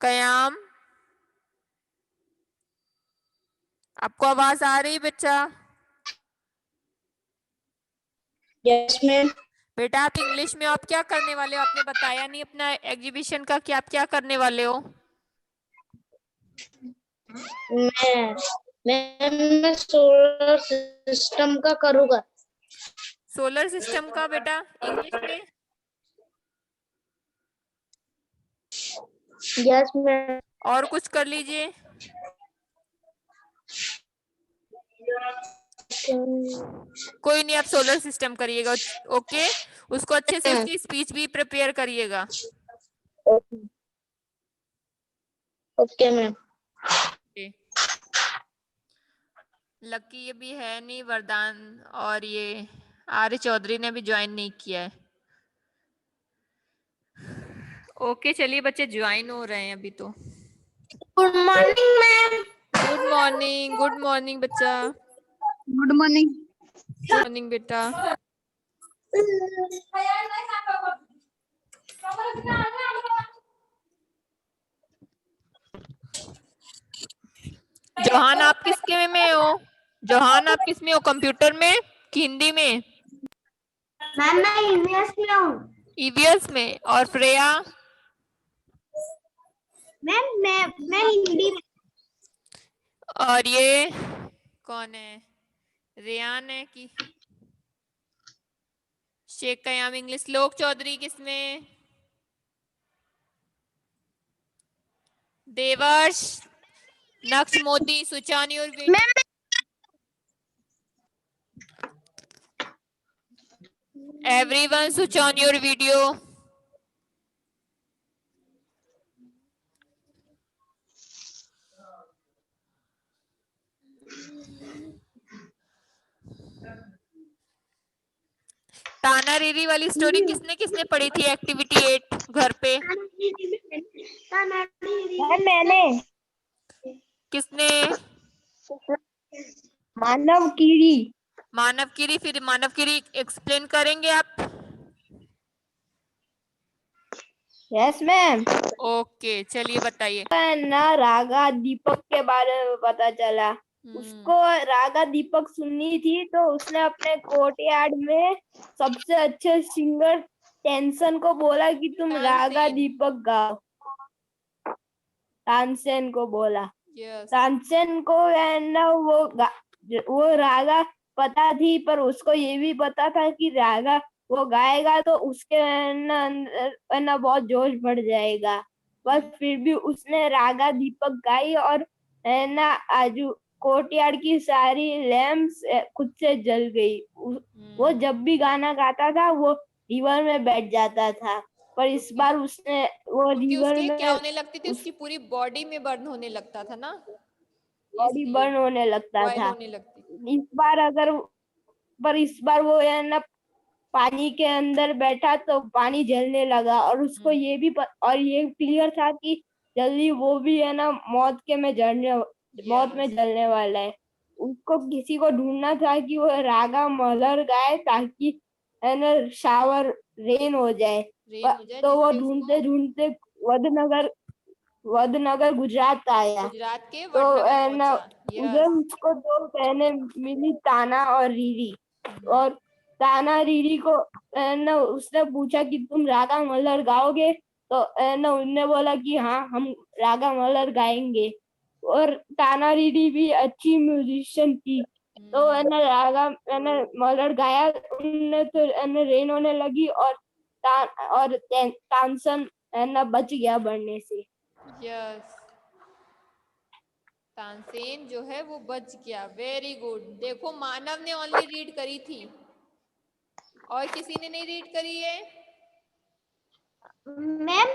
कयाम, आपको आवाज आ रही बच्चा? Yes ma'am. बेटा आप इंग्लिश में आप क्या करने वाले हो? आपने बताया नहीं अपना एग्जीबिशन का कि आप क्या करने वाले हो? मैं सोलर सिस्टम का करूँगा। सोलर सिस्टम का बेटा इंग्लिश में? Yes ma'am. और कुछ कर लीजिए। कोई नहीं, आप सोलर सिस्टम करिएगा। ओके, उसको अच्छे से उसकी स्पीच भी प्रिपेयर करिएगा। Okay ma'am. लकी ये भी है नहीं, वरदान और ये आर्य चौधरी ने भी ज्वाइन नहीं किया है। ओके चलिए बच्चे ज्वाइन हो रहे हैं अभी तो। Good morning ma'am. Good morning, good morning बच्चा। Good morning. गुड मॉर्निंग बेटा। जोहान आप किसके में हो? जोहान आप किस में हो, कंप्यूटर में कि हिंदी में? मैम मैं ईवीएस में हूँ। ईवीएस में। और प्रिया? मैम मैं हिंदी में। और ये कौन है, रेयान है कि शेख कयाम इंग्लिश? लोक चौधरी किसमें? देवर्ष, नक्श Modi, switch on your video. Everyone switch on your video. ताना रीरी वाली स्टोरी किसने किसने पढ़ी थी एक्टिविटी 8 घर पे? मैंने। किसने? मानव कीड़ी। मानव कीरी। फिर मानव कीरी एक्सप्लेन करेंगे आप? Yes ma'am. ओके चलिए बताइए। ना रागा दीपक के बारे में पता चला। उसको रागा दीपक सुननी थी तो उसने अपने कोर्टयार्ड में सबसे अच्छे सिंगर टेंशन को बोला कि तुम रागा दीपक गाओ। तानसेन को बोला। तानसेन को है ना वो रागा पता थी, पर उसको ये भी पता था कि रागा वो गाएगा तो उसके अंदर ना बहुत जोश बढ़ जाएगा। पर फिर भी उसने रागा दीपक गाई और है ना आजू कोर्टयार्ड की सारी लैंप्स खुद से जल गई। वो जब भी गाना गाता था वो रिवर में बैठ जाता था, पर इस बार उसने वो रिवर में क्या होने लगती थी, उसकी पूरी बॉडी में बर्न होने लगता था ना, बॉडी बर्न होने लगता था। होने लगती। इस बार वो है ना पानी के अंदर बैठा तो पानी जलने लगा और उसको ये भी और ये क्लियर था कि जल्दी वो भी है ना मौत में जलने वाला है। उसको किसी को ढूंढना था कि वो रागा मलर गाए ताकि है ना शावर रेन हो जाए। तो वो ढूंढते ढूंढते वडनगर गुजरात आया। गुजरात के तो वडनगर ना पहुंचा। उधर उसको दो बहनें मिली, ताना और रीरी। और ताना रीरी को ना उसने पूछा कि तुम रागा मल्लर गाओगे? तो ना उनने बोला कि हाँ हम रागा मल्लर गाएंगे। और ताना रीरी भी अच्छी म्यूजिशियन थी, तो ना रागा मल्लर गाया उनने। तो रेन होने लगी और तानसन ना बच गया बढ़ने से। यस, तानसेन जो है वो बच गया। Very good. देखो मानव ने ओनली रीड करी थी और किसी ने नहीं रीड करी है। मैम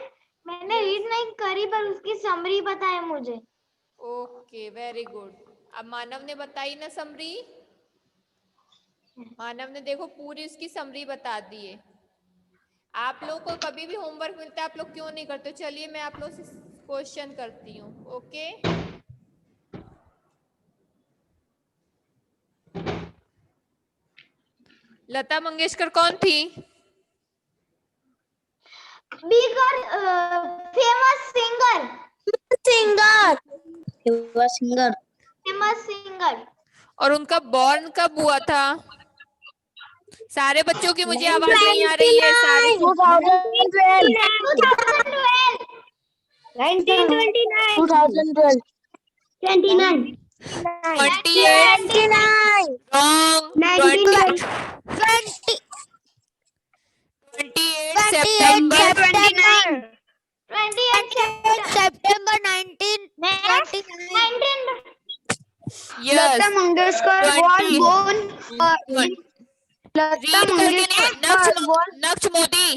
मैंने रीड नहीं करी पर उसकी समरी पता है मुझे। Okay very good. अब मानव ने बताई ना समरी। मानव ने देखो पूरी उसकी समरी बता दी है। आप लोग को कभी भी होमवर्क मिलता है आप लोग क्यों नहीं करते? चलिए मैं आप लोग से क्वेश्चन करती हूँ। ओके, लता मंगेशकर कौन थी? बिगर फेमस सिंगर। singer. और उनका बॉर्न कब हुआ था? सारे बच्चों की मुझे आवाज नहीं आ रही है। सारे 2012. 1929. 2012. 29. 28 wrong 28 September 28 September 1929. yes Lata Mangeshkar was 20 born. Read करके नहीं नक्श मोदी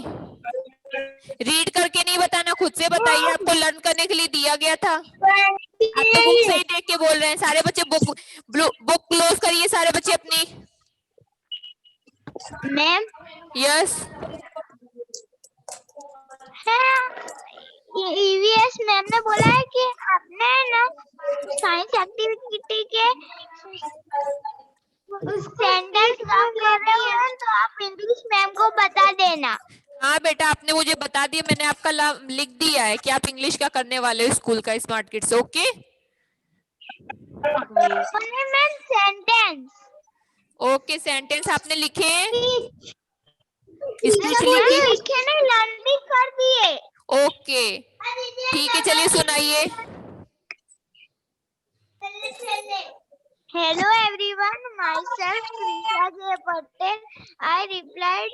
रीड करके नहीं बताना, खुद से बताइए। आपको लर्न करने के लिए दिया गया था। आप तो बुक से ही देख के बोल रहे हैं। सारे बच्चे बुक क्लोज करिए, सारे बच्चे अपनी। मैम यस ईवीएस मैम ने बोला है कि आपने ना साइंस एक्टिविटी के सेंटेंस काम कर रहे हो तो आप इंग्लिश मैम को बता देना। हाँ बेटा, आपने मुझे बता दिया, मैंने आपका लिख दिया है कि आप इंग्लिश का करने वाले हो स्कूल का smart kids. Okay ma'am sentence okay sentence आपने लिखे लिखे नहीं लर्न भी कर दिए। ओके ठीक है, चलिए सुनाइए। Hello everyone, myself Krisha J. Patel. I replied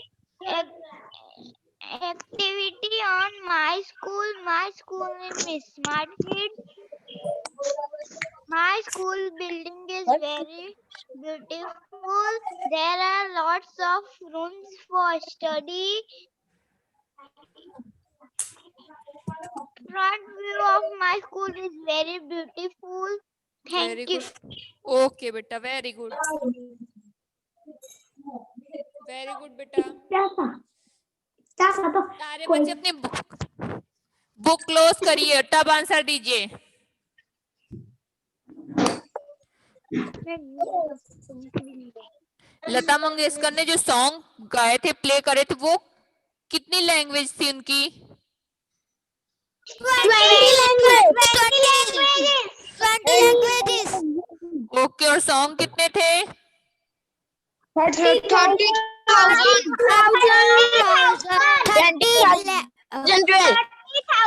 activity on my school. My school name is Smart Kids. My school building is very beautiful. There are lots of rooms for study. Front view of my school is very beautiful. Thank you. Okay बेटा, very good बेटा। सारे बच्चे अपनी book close करिए, तब answer दीजिए। लता मंगेशकर ने जो सॉन्ग गाए थे, प्ले करे थे, वो कितनी लैंग्वेज थी उनकी? 20 languages. ओके, और सॉन्ग कितने थे? 30,000.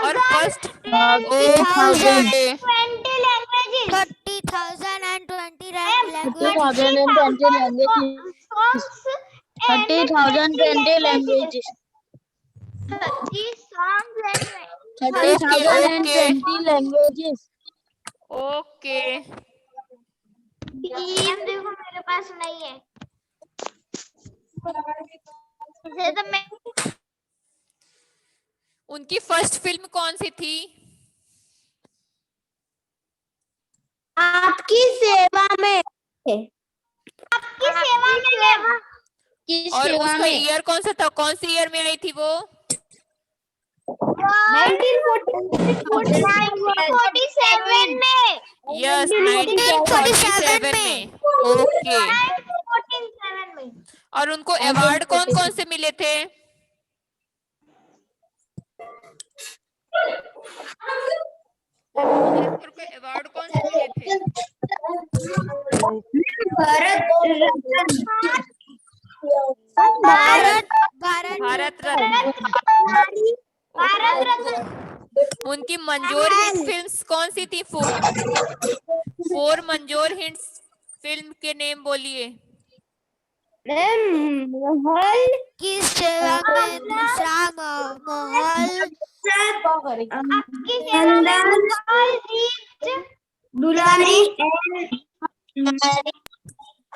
और first 20 languages. 30,000 and 20 languages. 30,000 20 languages. 30,000 and 20 languages. Okay देखो मेरे पास नहीं है। तो मैं उनकी फर्स्ट फिल्म कौन सी थी? आपकी सेवा में। आपकी सेवा में। और उसका ईयर कौन सा था? कौन सी ईयर में आई थी वो? 1947 में। यस 1947 में। ओके, 1947 में। और उनको अवार्ड कौन कौन से मिले थे? अवार्ड कौन से मिले थे? भारत रत्न। उनकी मंजोर हिट फिल्म्स कौन सी थी? 4 मंजोर हिट फिल्म के नेम बोलिए। महल किस सेवा में? दूसरा Mahal. Dulari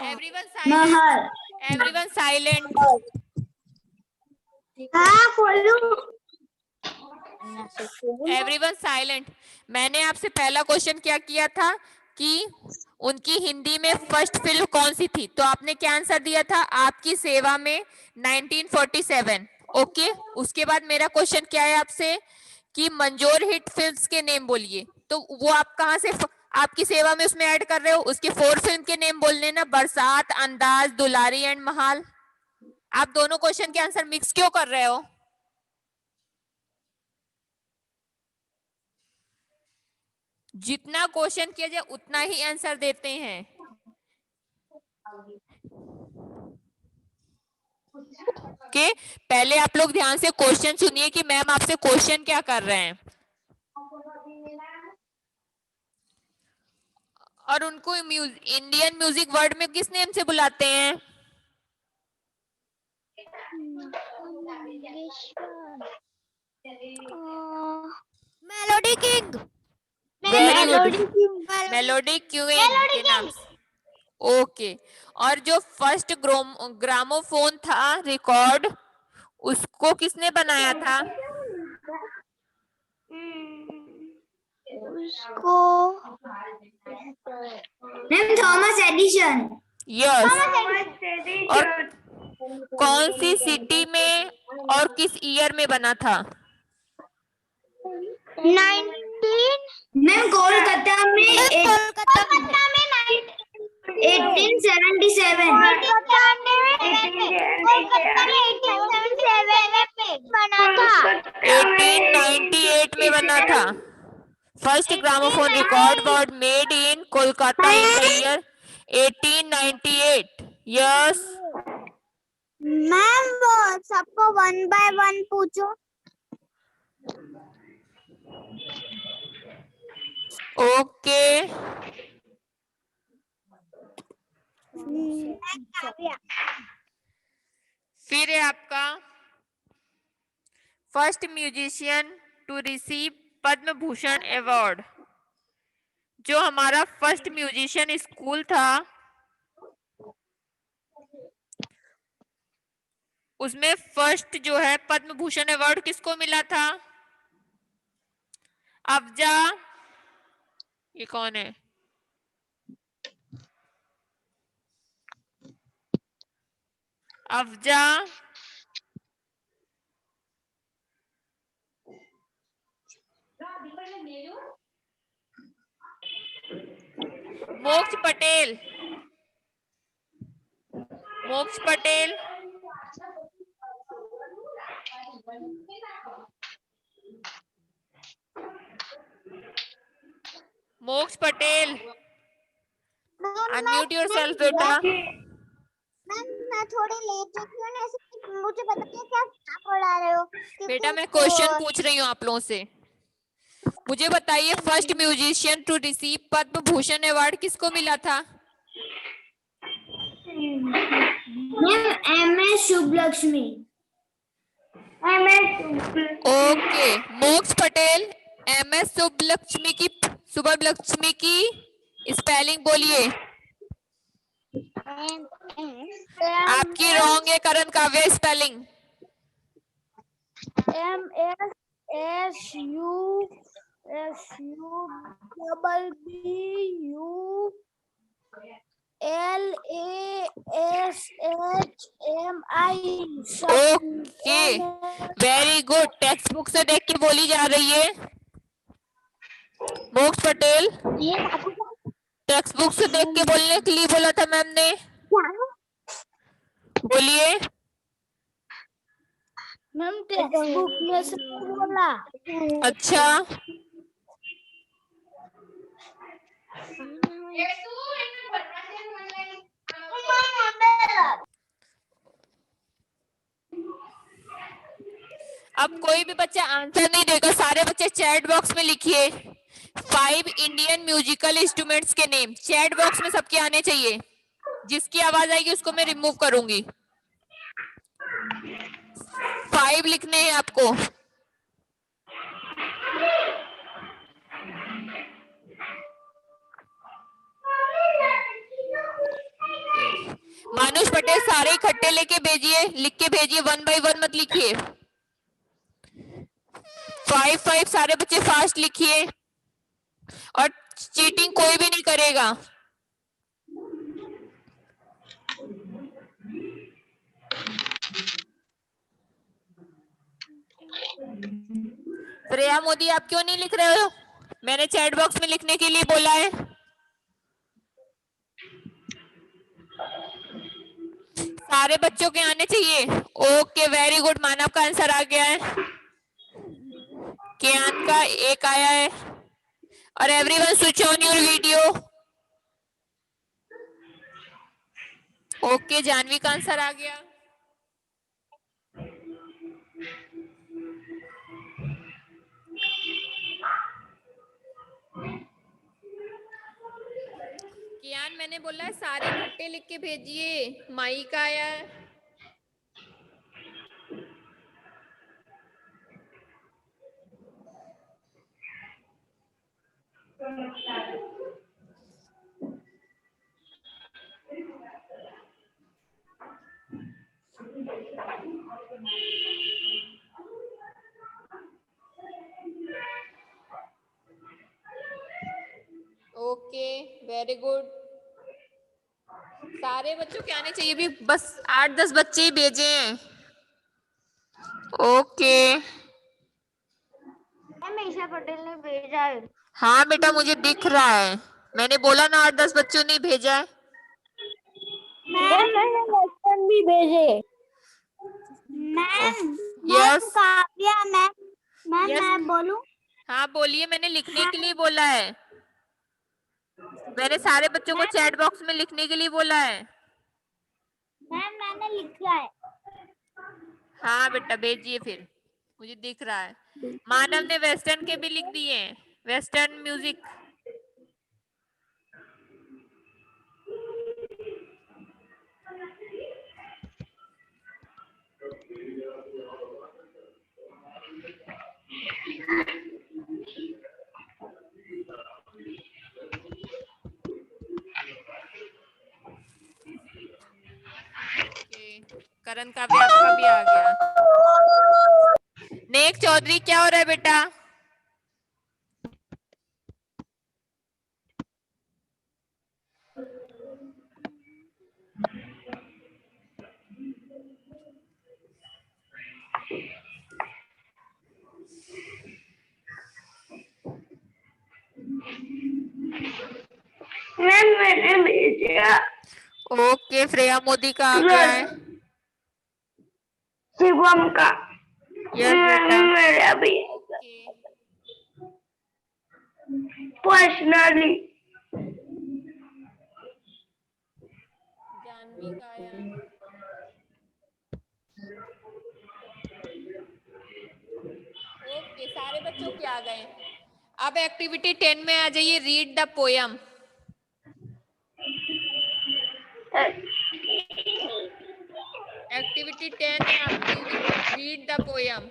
everyone silent, everyone silent. Everyone silent. मैंने आपसे पहला क्वेश्चन क्या किया था कि उनकी हिंदी में फर्स्ट फिल्म कौन सी थी, तो आपने क्या आंसर दिया था? आपकी सेवा में 1947। ओके, उसके बाद मेरा क्वेश्चन क्या है आपसे कि मंजोर हिट फिल्म्स के नेम बोलिए। तो वो आप कहां से आपकी सेवा में उसमें ऐड कर रहे हो? उसके 4 फिल्म के नेम बोलने ना, बरसात, अंदाज, दुलारी एंड महाल। आप दोनों क्वेश्चन के आंसर मिक्स क्यों कर रहे हो? जितना क्वेश्चन किया जाए उतना ही आंसर देते हैं। ओके, पहले आप लोग ध्यान से क्वेश्चन सुनिए कि मैम आपसे क्वेश्चन क्या कर रहे हैं, और उनको इंडियन म्यूजिक वर्ड में किस नेम से बुलाते हैं? Melody king. मेलोडी क्वीन के नाम से। ओके, और जो फर्स्ट ग्रामोफोन था रिकॉर्ड, उसको किसने बनाया था? उसको थॉमस एडिशन। यस। और कौन सी सिटी में और किस ईयर में बना था? 19 कोलकाता में 1877 बना था। 1898 में बना था। First gramophone record word made in Kolkata in the year 1898। Yes. Ma'am वो सबको 1 by 1 पूछो। ओके, फिर है आपका first musician to receive Padma Bhushan award. जो हमारा फर्स्ट म्यूजिशियन स्कूल था, उसमें फर्स्ट जो है पद्म भूषण अवार्ड किसको मिला था? अफजा, ये कौन है? अफजा, मोक्ष पटेल, मोक्ष पटेल, मोक्ष पटेल, अनम्यूट योरसेल्फ बेटा। मैम मैं थोड़ी लेट उठी हूँ ना, इसलिए मुझे बताइए क्या पढ़ा रहे हो? बेटा मैं क्वेश्चन पूछ रही हूँ आप लोगों से। मुझे बताइए first musician to receive Padma Bhushan award किसको मिला था? MS शुभलक्ष्मी। ओके, मोक्ष पटेल, MS शुभलक्ष्मी की स्पेलिंग बोलिए। आपकी रॉन्ग है करण काव्य spelling. MSSUBBLULASHMI। Okay, very good. Text book से देख के बोली जा रही है। मोक्ष पटेल, टेक्स्ट बुक से देख के बोलने के लिए बोला था मैम ने, बोलिए। मैम टेक्स्ट बुक में से बोला। अच्छा, अब कोई भी बच्चा आंसर नहीं देगा, सारे बच्चे चैट बॉक्स में लिखिए 5 इंडियन म्यूजिकल इंस्ट्रूमेंट्स के नेम। चैट बॉक्स में सबके आने चाहिए, जिसकी आवाज आएगी उसको मैं रिमूव करूंगी। 5 लिखने हैं आपको। मानुष पटेल सारे इकट्ठे लेके भेजिए, लिख के भेजिए, 1 by 1 मत लिखिए। 5 सारे बच्चे फास्ट लिखिए, और चीटिंग कोई भी नहीं करेगा। प्रिया मोदी आप क्यों नहीं लिख रहे हो? मैंने चैट बॉक्स में लिखने के लिए बोला है। सारे बच्चों के आने चाहिए। Okay, very good. मानव का आंसर आ गया है, कियान का एक आया है, और everyone switch on your video. Okay, Janvi का आंसर आ गया। कियान, मैंने बोला है सारे इकट्ठे लिख के भेजिए। माई का आया है। Okay, very good. सारे बच्चों के आने चाहिए भी, बस 8-10 बच्चे ही भेजे हैं। ओके। ईशा पटेल ने भेजा है। हाँ बेटा, मुझे दिख रहा है। मैंने बोला ना 8-10 बच्चों ने भेजा है। मैंने वेस्टर्न भी भेजे। Ma'am, yes Kavya ma'am, yes, मैं बोलूं? हाँ बोलिए। मैंने लिखने के लिए बोला है। मैंने सारे बच्चों को चैट बॉक्स में लिखने के लिए बोला है। मैम, मैंने लिखा है। हाँ बेटा, भेजिए फिर, मुझे दिख रहा है। मानव ने वेस्टर्न के भी लिख दिए हैं, वेस्टर्न म्यूजिक। करण का भी, आपका भी आ गया। नेक चौधरी, क्या हो रहा है बेटा? मैंने भेजा। ओके, श्रेया मोदी का आ गया है। शिवम का। यस बेटा। मेरा भी। पर्सनली। जानवी का आया। ओके, सारे बच्चों के आ गए। अब एक्टिविटी 10 में आ जाइए, रीड द पोयम। एक्टिविटी 10 है आपकी, read the poem.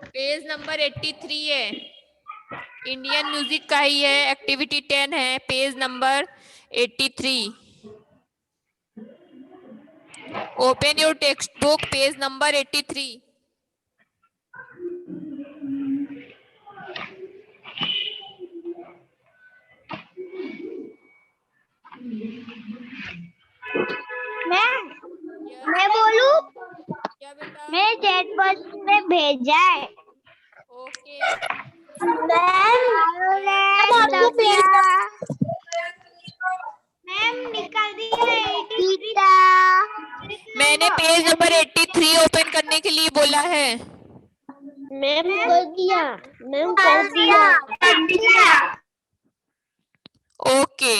Page number 83 है, इंडियन म्यूजिक का ही है। एक्टिविटी 10 है, page number 83। Open your text book, page number 83। मैं बोलूं? क्या बेटा? मैं चैट बॉक्स में भेजा है। ओके मैम, निकाल दिया। मैंने पेज नंबर 83 ओपन करने के लिए बोला है। मैम कर दिया। मैम कर दिया। ओके,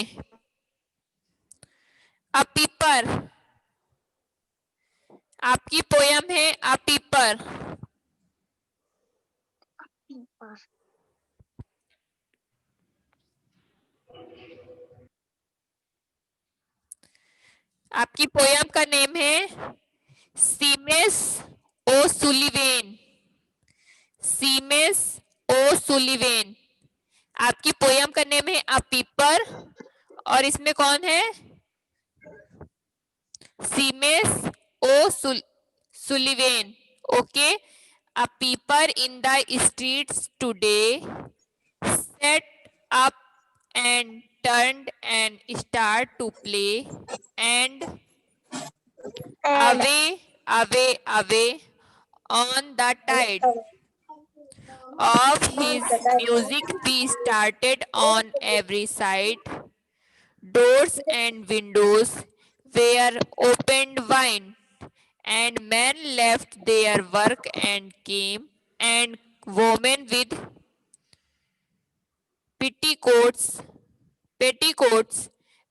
अ पीपर, आपकी पोयम है अ पीपर। आपकी पोयम का नेम है सीमेस ओ सुलिवेन। सीमेस ओ सुलिवेन। आपकी पोयम का नेम है अ पीपर, और इसमें कौन है? सीमेस ओ सुलिवेन। ओके, अ पीपर in the streets today set up and turned and start to play and away on the tide of his music we started on every side. Doors and windows were opened wide, and men left their work and came, and women with petticoats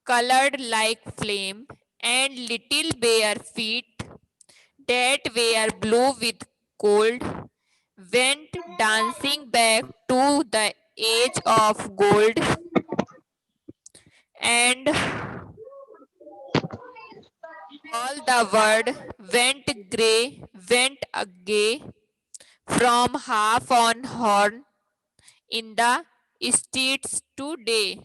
colored like flame, and little bare feet that were blue with cold went dancing back to the age of gold, and all the world went grey, went agay from half on horn in the streets today.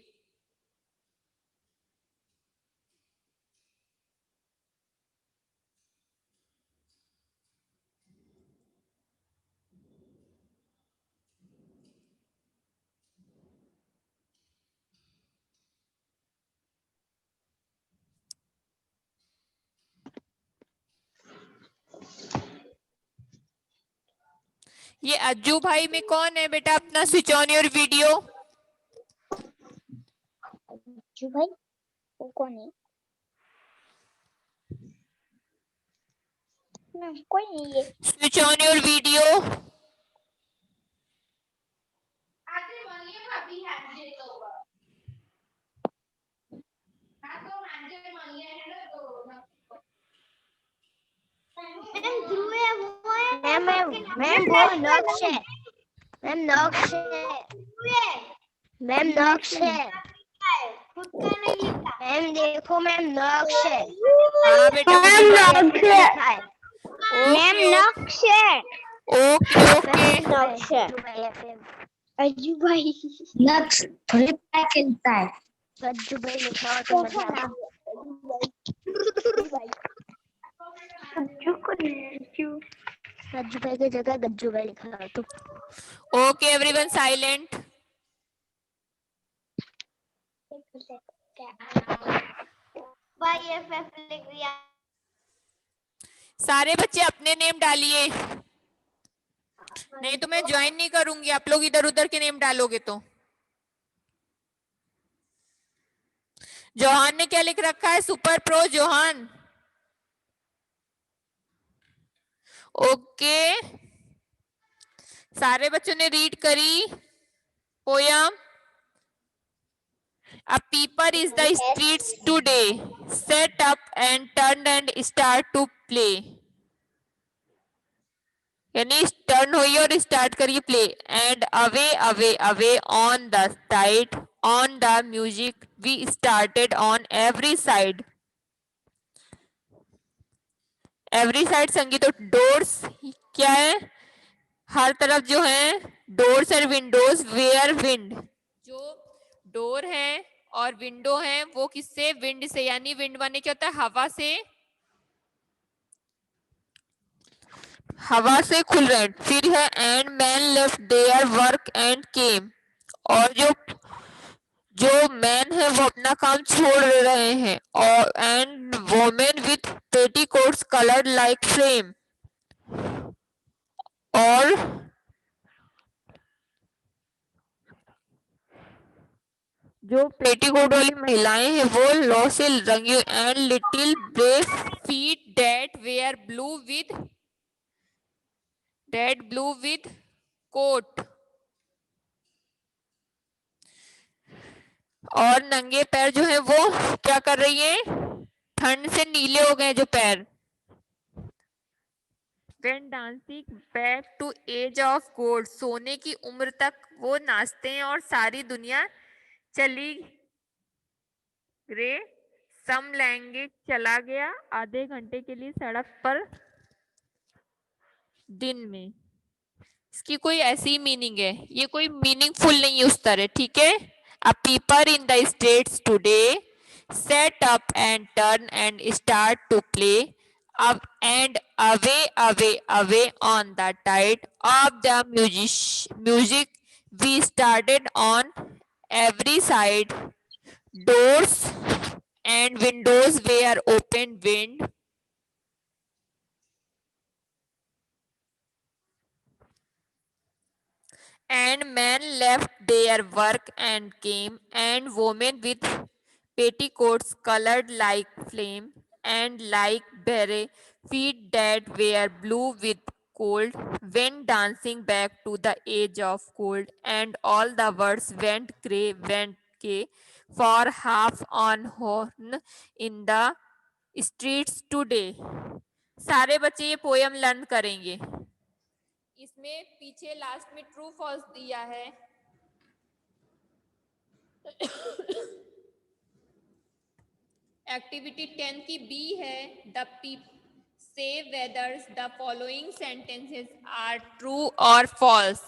ये अज्जू भाई में कौन है बेटा? अपना switch on your video. Ajju भाई वो कौन है? कोई नहीं है। Switch on your video. Ma'am वो नक्श है। मैम नक्श है। मैम नक्श है। मैम देखो मैम नक्श है। हाँ बेटा नक्श है। मैम नक्श है। ओके ओके नक्श है। अज्जू भाई नक्श थोड़ी खेलता है। अज्जू भाई लिखा हो तो मजा आता। अज्जू भाई की जगह गज्जू भाई लिखा हो तो। Okay everyone silent. सारे बच्चे अपने नेम डालिए, नहीं तो मैं ज्वाइन नहीं करूंगी। आप लोग इधर उधर के नेम डालोगे तो। जोहान ने क्या लिख रखा है? Super pro Johan. ओके सारे बच्चों ने रीड करी poem. A peeper is the streets today, set up and turn and start to play. यानी टर्न हुई और स्टार्ट करिए play. And away away away on the side on the music we started on every side. Every side संगीत तो doors क्या है? हर तरफ जो है डोर्स और विंडोज वेयर विंड। जो डोर है और विंडो है वो किससे? विंड से। यानी विंड माने क्या होता है? हवा से। हवा से खुल रहे। फिर है and man left their work and came. और जो मैन है वो अपना काम छोड़ रहे हैं। और and women with petticoats coloured like flame. और जो पेटीकोट वाली महिलाएं हैं वो लॉ से रंगी। And little brave feet that were blue with cold. और नंगे पैर जो है वो क्या कर रही है? ठंड से नीले हो गए जो पैर। When dancing back to age of gold, सोने की उम्र तक वो नाचते हैं और सारी दुनिया चली रे। सम लैंग्वेज चला गया आधे घंटे के लिए सड़क पर दिन में। इसकी कोई ऐसी मीनिंग है, ये कोई मीनिंगफुल नहीं है उस तरह। ठीक है। A peeper in the streets today, set up and turn and start to play. Up and away, away, away on the tide of the music we started on every side. Doors and windows were open wind. And men left their work and came, and women with petticoats colored like flame, and like bare feet that were blue with cold, went dancing back to the age of cold, and all the words went gay for half on horn in the streets today. सारे बच्चे ये poem learn करेंगे. इसमें पीछे last में true false दिया है. Activity 10 की बी है. The say whether the following sentences are true or false.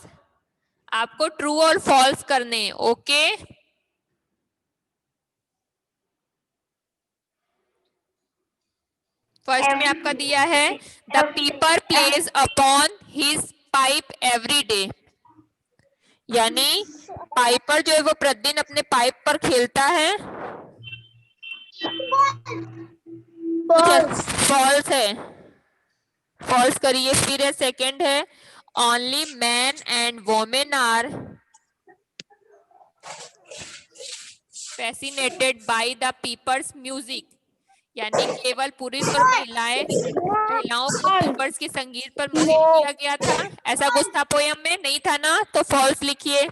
आपको ट्रू और फॉल्स करने. ओके. फर्स्ट में आपका दिया है the piper plays upon his pipe every day. यानी पाइपर जो है वो प्रतिदिन अपने पाइप पर खेलता है. फॉल्स है. फॉल्स करिए. फिर है सेकंड है only man and women are fascinated by the piper's music. यानी केवल पुरुष और महिलाओं को पीपर्स के संगीत पर मोहित किया गया था. ऐसा कुछ था पोयम में. नहीं था ना, तो फॉल्स लिखिए.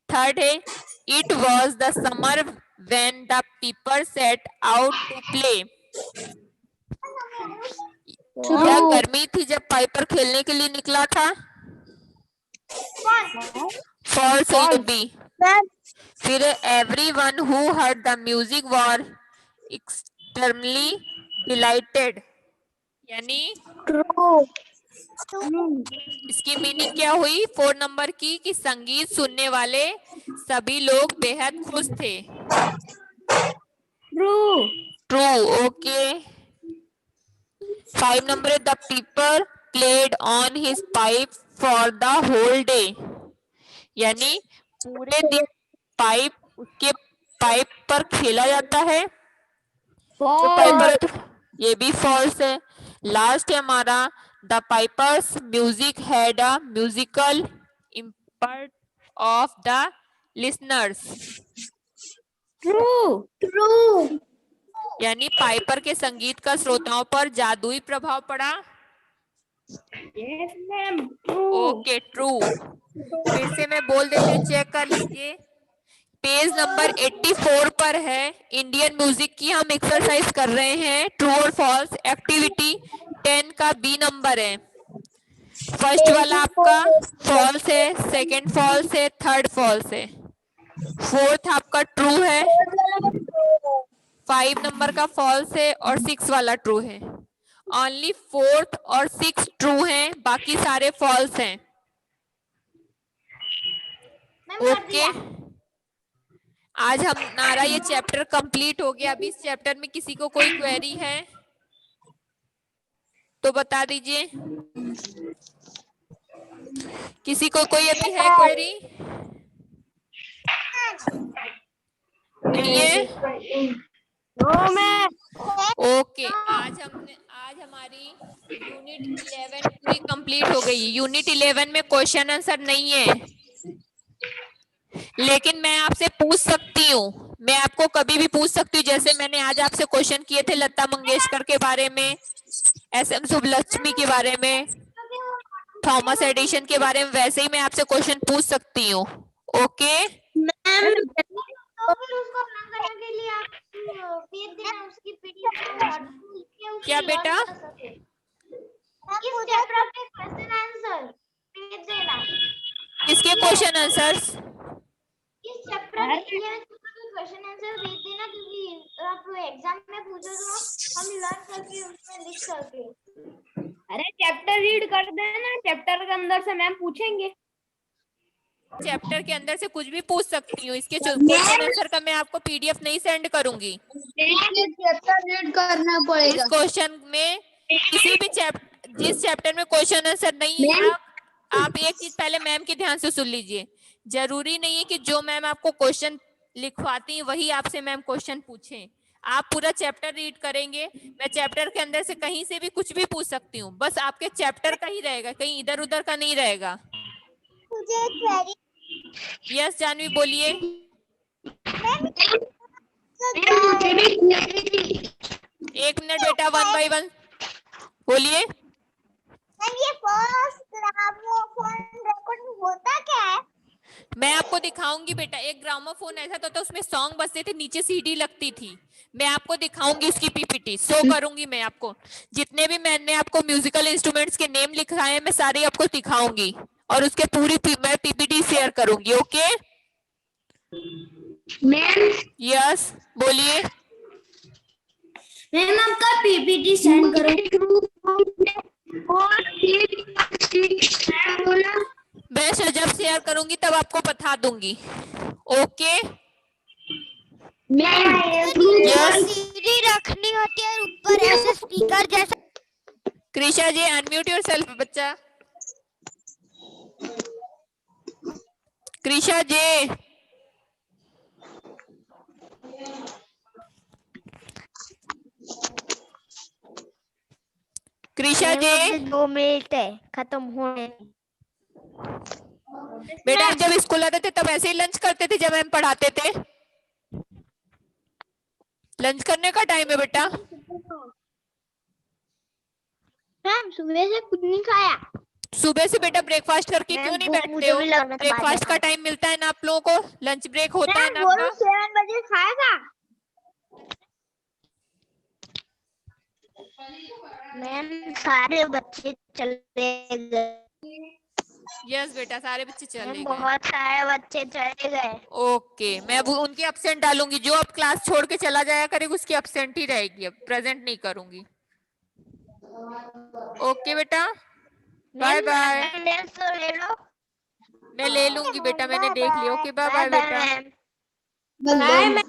थर्ड है it was the summer when the पीपर सेट आउट टू प्ले. यह गर्मी थी जब पाइपर खेलने के लिए निकला था. फॉल्स है बी. फिर everyone who heard the music were extremely delighted. यानी इसकी मीनिंग क्या हुई 4 नंबर की कि संगीत सुनने वाले सभी लोग बेहद खुश थे. True. Okay. 5 number the piper played on his pipe for the whole day. यानी पूरे दिन उसके पाइप पर खेला जाता है. ये भी फॉल्स है. लास्ट है हमारा the pipers music had a musical impact of the listeners. True. यानी पाइपर के संगीत का श्रोताओं पर जादुई प्रभाव पड़ा. Yes, ma'am. True. Okay. True. फिर से मैं बोल देते, चेक कर लीजिए. पेज नंबर 84 पर है. इंडियन म्यूजिक की हम एक्सरसाइज कर रहे हैं. ट्रू और फॉल्स. एक्टिविटी 10 का बी नंबर है. फर्स्ट वाला आपका फॉल्स है, सेकंड फॉल्स है, थर्ड फॉल्स है, फोर्थ आपका ट्रू है, 5 नंबर का फॉल्स है और 6 वाला ट्रू है. ओनली 4th और 6 ट्रू हैं, बाकी सारे फॉल्स हैं. ओके. आज हमारा ये चैप्टर कंप्लीट हो गया. अभी इस चैप्टर में किसी को कोई क्वेरी है तो बता दीजिए. किसी को कोई अभी है क्वेरी? नहीं है? ओके. आज हमारी यूनिट 11 पूरी कंप्लीट हो गई. यूनिट 11 में क्वेश्चन आंसर नहीं है, लेकिन मैं आपसे पूछ सकती हूँ. मैं आपको कभी भी पूछ सकती हूँ. जैसे मैंने आज आपसे क्वेश्चन किए थे लता मंगेशकर के बारे में, एसएम सुब्बलक्ष्मी के बारे में, थॉमस एडिसन के बारे में, वैसे ही मैं आपसे क्वेश्चन पूछ सकती हूँ. ओके. क्या बेटा? किसके क्वेश्चन आंसर्स? इस चैप्टर के क्वेश्चन आंसर भेज देना, क्योंकि आप एग्जाम में पूछो तो हम लर्न करके उसमें लिख सके. अरे चैप्टर रीड कर देना, चैप्टर के अंदर से मैम पूछेंगे. चैप्टर के अंदर से कुछ भी पूछ सकती हूँ. इसके क्वेश्चन आंसर का मैं आपको पीडीएफ नहीं सेंड करूंगी. चैप्टर रीड करना पड़ेगा. इस क्वेश्चन में किसी भी जिस चैप्टर में क्वेश्चन आंसर नहीं है, आप एक चीज पहले मैम के ध्यान से सुन लीजिए. जरूरी नहीं है कि जो मैम आपको क्वेश्चन लिखवाती है वही आपसे मैम क्वेश्चन पूछें. आप पूरा चैप्टर रीड करेंगे. मैं चैप्टर के अंदर से कहीं से भी कुछ भी पूछ सकती हूँ, बस आपके चैप्टर का ही रहेगा, कहीं इधर उधर का नहीं रहेगा. यस जानवी बोलिए. एक मिनट बेटा, 1 by 1 बोलिए. ये फर्स्ट ग्रामोफोन रिकॉर्ड होता क्या है? मैं आपको दिखाऊंगी बेटा। एक ग्रामोफोन ऐसा तो उसमें सॉन्ग बजते थे, नीचे सीडी लगती थी। मैं आपको दिखाऊंगी उसकी पीपीटी, शो करूंगी मैं आपको। जितने भी मैंने आपको म्यूजिकल इंस्ट्रूमेंट्स के नेम लिखाए हैं मैं सारे आपको दिखाऊंगी और उसके पूरी मैं पीपीटी शेयर करूंगी। ओके मैम यस बोलिए। मैम आपका पीपीटी सेंड करो। मैं जब शेयर करूंगी तब आपको बता दूंगी। ओके यस सीढ़ी रखनी होती है और ऊपर ऐसे स्पीकर जैसा। कृषा जी अनम्यूट योरसेल्फ बच्चा। कृषा जी कृषा जी 2 मिनट है खत्म होने। बेटा हम जब स्कूल आते थे तब ऐसे ही लंच करते थे जब हम पढ़ाते थे। लंच करने का टाइम है बेटा। मैम सुबह से कुछ नहीं खाया। सुबह से बेटा ब्रेकफास्ट करके क्यों नहीं बैठते हो? ब्रेकफास्ट का टाइम मिलता है ना आप लोगों को, लंच ब्रेक होता है ना आपका। 7 बजे खाएगा। मैम सारे बच्चे चले गए। यस बेटा सारे बच्चे चले गए। बहुत सारे बच्चे चले गए। ओके मैं अब उनकी एब्सेंट डालूंगी। जो अब क्लास छोड़ के चला जाया करेगा उसकी एब्सेंट ही रहेगी, अब प्रेजेंट नहीं करूंगी। ओके बेटा बाय बाय। तो ले लो। मैं ले लूंगी बेटा, मैंने देख लिया। ओके बाय बाय बेटा। बाय।